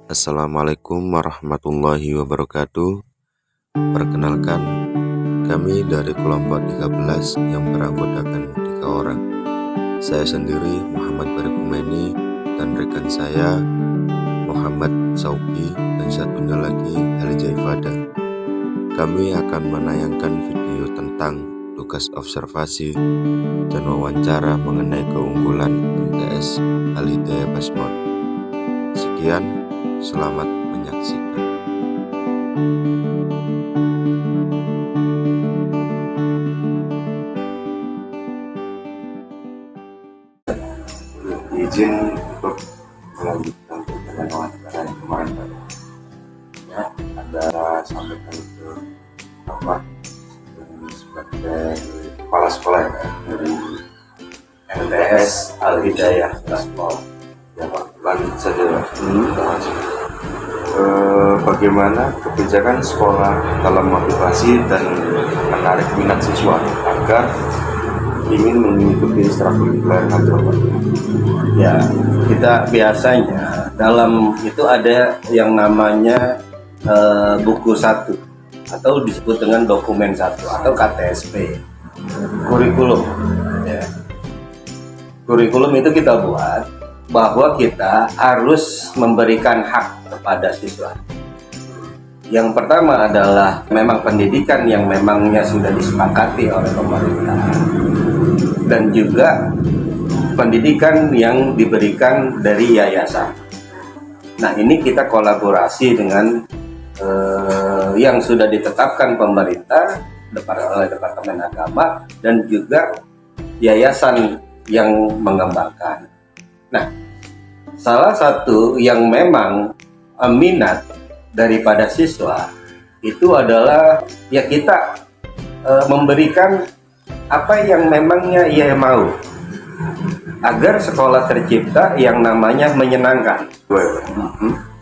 Assalamualaikum warahmatullahi wabarakatuh. Perkenalkan, kami dari kelompok 13 yang beranggotakan 3 orang. Saya sendiri Muhammad Barikumeni dan rekan saya Muhammad Sauki dan satunya lagi Alijai Fada. Kami akan menayangkan video tentang tugas observasi dan wawancara mengenai keunggulan MTS Al-Hidayah Basmol. Sekian, selamat menyaksikan. Izin untuk melanjutkan perjalanan wawancara yang kemarin, ya, Anda sampaikan ke Bapak sebagai kepala sekolah dari MTS Al-Hidayah Basmol. Ya Pak, lanjut saja Pak. Bagaimana kebijakan sekolah dalam motivasi dan menarik minat siswa agar ingin mengikuti ekstrakurikuler hadroh? Ya, kita biasanya dalam itu ada yang namanya buku 1 atau disebut dengan dokumen 1 atau KTSP, kurikulum. Ya. Kurikulum itu kita buat bahwa kita harus memberikan hak kepada siswa. Yang pertama adalah memang pendidikan yang memangnya sudah disepakati oleh pemerintah, dan juga pendidikan yang diberikan dari yayasan. Nah, ini kita kolaborasi dengan yang sudah ditetapkan pemerintah oleh Departemen Agama dan juga yayasan yang mengembangkan. Nah, salah satu yang memang minat daripada siswa itu adalah ya kita memberikan apa yang memangnya ia mau agar sekolah tercipta yang namanya menyenangkan.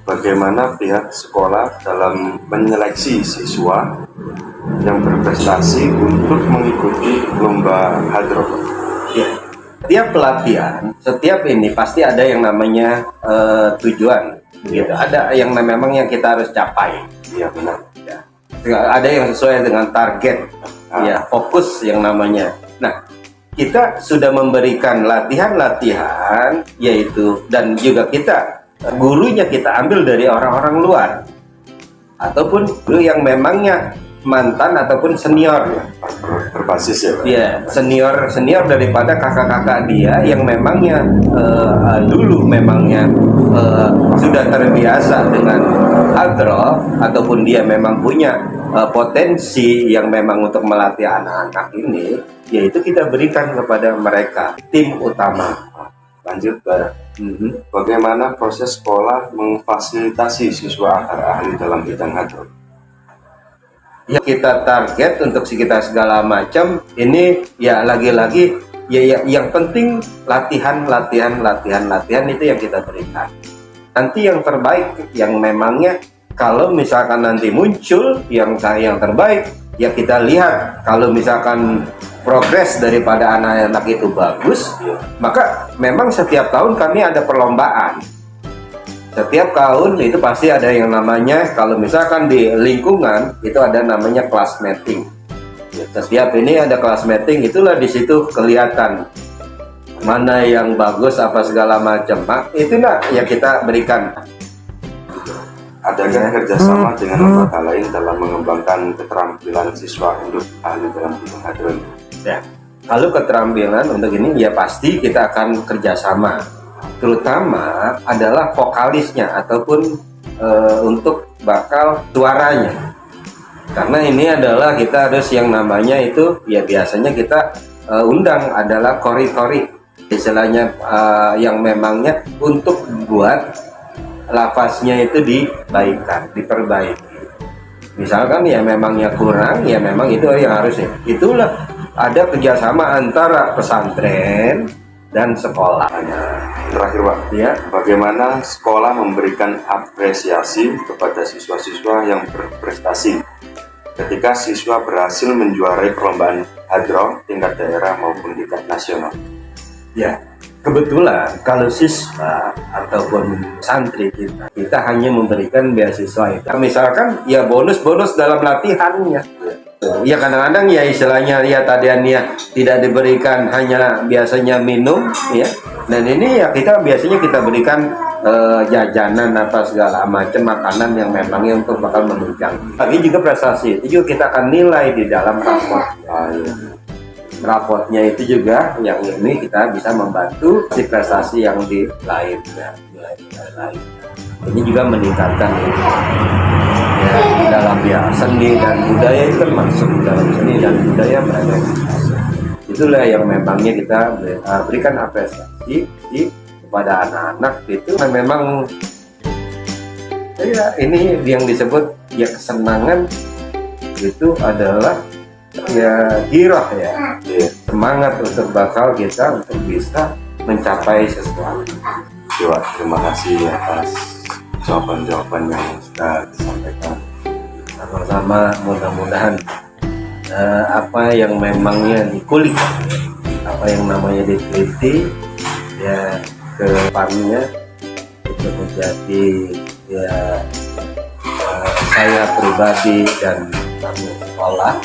Bagaimana pihak sekolah dalam menyeleksi siswa yang berprestasi untuk mengikuti lomba hadroh? Ya. Setiap pelatihan, setiap ini pasti ada yang namanya tujuan, gitu. Ada yang memang yang kita harus capai. Iya benar. Ya. Ada yang sesuai dengan target, ya fokus yang namanya. Nah, kita sudah memberikan latihan-latihan, yaitu dan juga kita gurunya kita ambil dari orang-orang luar ataupun guru yang memangnya mantan ataupun senior, berbasis ya Pak? Ya, senior daripada kakak-kakak dia yang memangnya dulu memangnya sudah terbiasa dengan hadroh ataupun dia memang punya potensi yang memang untuk melatih anak-anak ini, yaitu kita berikan kepada mereka tim utama. Lanjut Pak. Bagaimana proses sekolah memfasilitasi siswa agar ahli dalam bidang hadroh? Ya, kita target untuk kita segala macam ini ya lagi-lagi ya yang penting latihan itu yang kita berikan. Nanti yang terbaik yang memangnya kalau misalkan nanti muncul yang terbaik ya kita lihat, kalau misalkan progres daripada anak-anak itu bagus, maka memang setiap tahun kami ada perlombaan. Setiap tahun itu pasti ada yang namanya, kalau misalkan di lingkungan itu ada namanya kelas meeting. Setiap ini ada kelas meeting, itulah di situ kelihatan mana yang bagus apa segala macam. Itulah yang kita berikan. Adakah kerjasama dengan lembaga lain dalam mengembangkan keterampilan siswa untuk ahli dalam bidang hadroh? Ya, kalau keterampilan untuk ini ya pasti kita akan kerjasama, terutama adalah vokalisnya ataupun untuk bakal suaranya, karena ini adalah kita harus yang namanya itu ya biasanya kita undang adalah kori-kori, istilahnya yang memangnya untuk buat lafaznya itu diperbaiki. Misalkan ya memangnya kurang, ya memang itu yang harusnya. Itulah ada kerjasama antara pesantren dan sekolah. Terakhir Pak, Ya, bagaimana sekolah memberikan apresiasi kepada siswa-siswa yang berprestasi ketika siswa berhasil menjuarai perlombaan hadroh tingkat daerah maupun tingkat nasional? ya. Kebetulan kalau siswa ataupun santri kita hanya memberikan beasiswa itu. Misalkan ya bonus-bonus dalam latihannya. Ya kadang-kadang ya istilahnya ya tadian ya tidak diberikan, hanya biasanya minum ya. Dan ini ya biasanya kita berikan jajanan apa segala macam makanan yang memangnya untuk bakal menunjang. Tapi juga prestasi itu juga kita akan nilai di dalam rapor. Rapotnya itu juga yang ini kita bisa membantu si prestasi yang di lain ya, lain. Ini juga meningkatkan ya, dalam ya seni dan budaya itu termasuk dalam seni dan budaya mereka. Itulah yang memangnya kita berikan apresiasi kepada anak-anak itu memang ya ini yang disebut ya kesenangan itu adalah ya girah ya, semangat untuk bakal kita untuk bisa mencapai sesuatu. Terima kasih atas jawaban-jawaban yang sudah disampaikan. Sama-sama, mudah-mudahan apa yang memangnya dikulik, apa yang namanya diteliti ya ke depannya itu menjadi ya saya pribadi dan kami sekolah.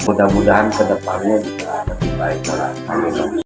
Mudah-mudahan kedepannya bisa lebih baik lagi.